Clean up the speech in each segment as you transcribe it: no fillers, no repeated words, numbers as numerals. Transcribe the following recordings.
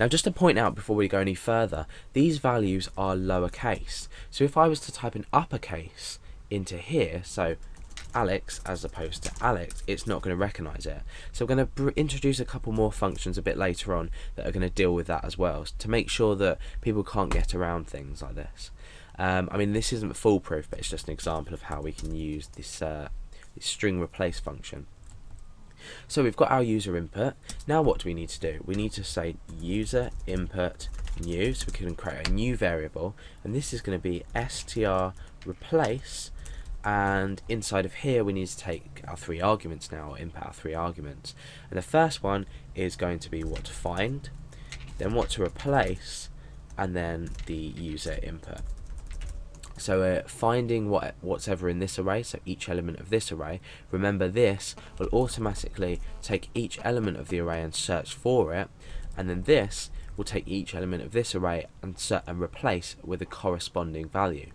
Now just to point out before we go any further, these values are lowercase. So if I was to type in uppercase into here, so Alex as opposed to Alex, it's not going to recognize it. So we're going to introduce a couple more functions a bit later on that are going to deal with that as well, to make sure that people can't get around things like this. I mean, this isn't foolproof, but it's just an example of how we can use this string replace function. So we've got our user input. Now what do we need to do? We need to say user input new, so we can create a new variable, and this is going to be str replace, and inside of here we need to take our 3 arguments now, or input our 3 arguments. And the first one is going to be what to find, then what to replace, and then the user input. So we're finding what's ever in this array, so each element of this array. Remember, this will automatically take each element of the array and search for it, and then this will take each element of this array and replace with a corresponding value.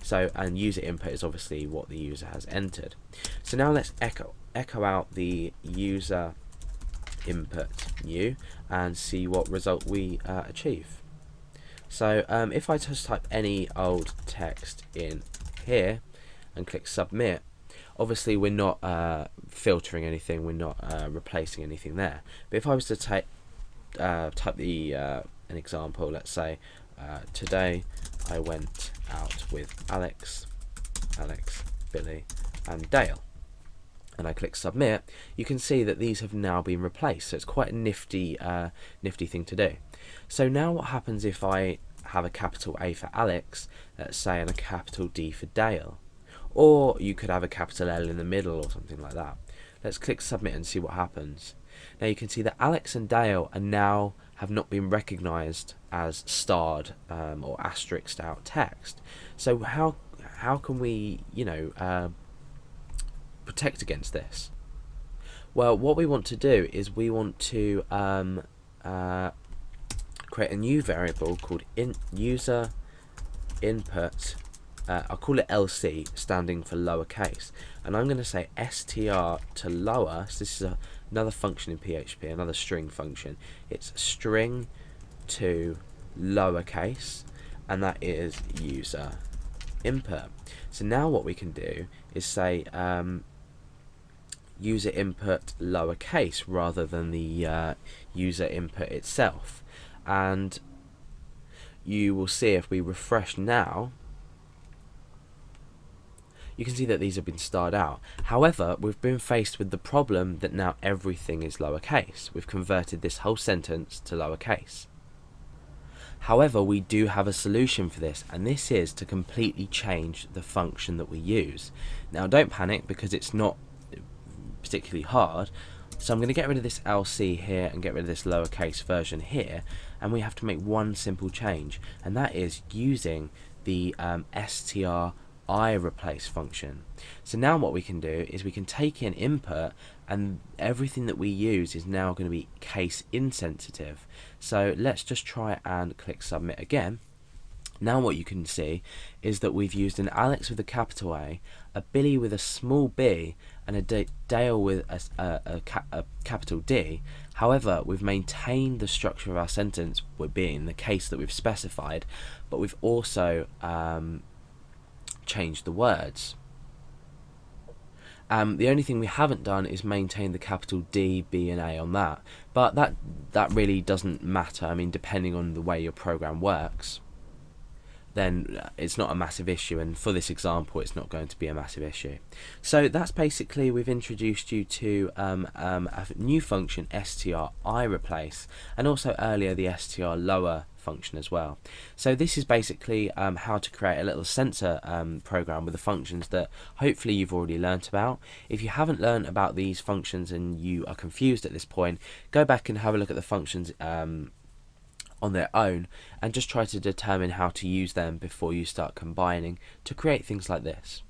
So, and user input is obviously what the user has entered. So now let's echo out the user input new and see what result we achieve. So if I just type any old text in here and click submit, obviously we're not filtering anything, we're not replacing anything there. But if I was to type an example, let's say today I went out with Alex, Billy and Dale, and I click submit, you can see that these have now been replaced. So it's quite a nifty thing to do. So now what happens if I have a capital A for Alex, let's say, and a capital D for Dale? Or you could have a capital L in the middle or something like that. Let's click submit and see what happens. Now you can see that Alex and Dale are now have not been recognized as starred or asterisked out text. So how can we, protect against this? Well, what we want to do is we want to create a new variable called user input. I'll call it LC, standing for lowercase, and I'm going to say str to lower. So this is another function in PHP, another string function. It's string to lowercase, and that is user input. So now what we can do is say user input lowercase rather than the user input itself, and you will see if we refresh now, you can see that these have been starred out. However, we've been faced with the problem that now everything is lowercase. We've converted this whole sentence to lowercase. However, we do have a solution for this, and this is to completely change the function that we use. Now don't panic, because it's not particularly hard. So I'm going to get rid of this LC here and get rid of this lowercase version here, and we have to make one simple change, and that is using the str replace function. So now what we can do is we can take in input, and everything that we use is now going to be case insensitive. So let's just try and click submit again. Now what you can see is that we've used an Alex with a capital A Billy with a small b, and a Dale with a capital D. However, we've maintained the structure of our sentence, being the case that we've specified, but we've also change the words. The only thing we haven't done is maintain the capital D, B and A on that, but that really doesn't matter. I mean, depending on the way your program works, then it's not a massive issue, and for this example it's not going to be a massive issue. So that's basically, we've introduced you to a new function, str replace, and also earlier the str lower function as well. So this is basically how to create a little censor program with the functions that hopefully you've already learnt about. If you haven't learnt about these functions and you are confused at this point, go back and have a look at the functions on their own and just try to determine how to use them before you start combining to create things like this.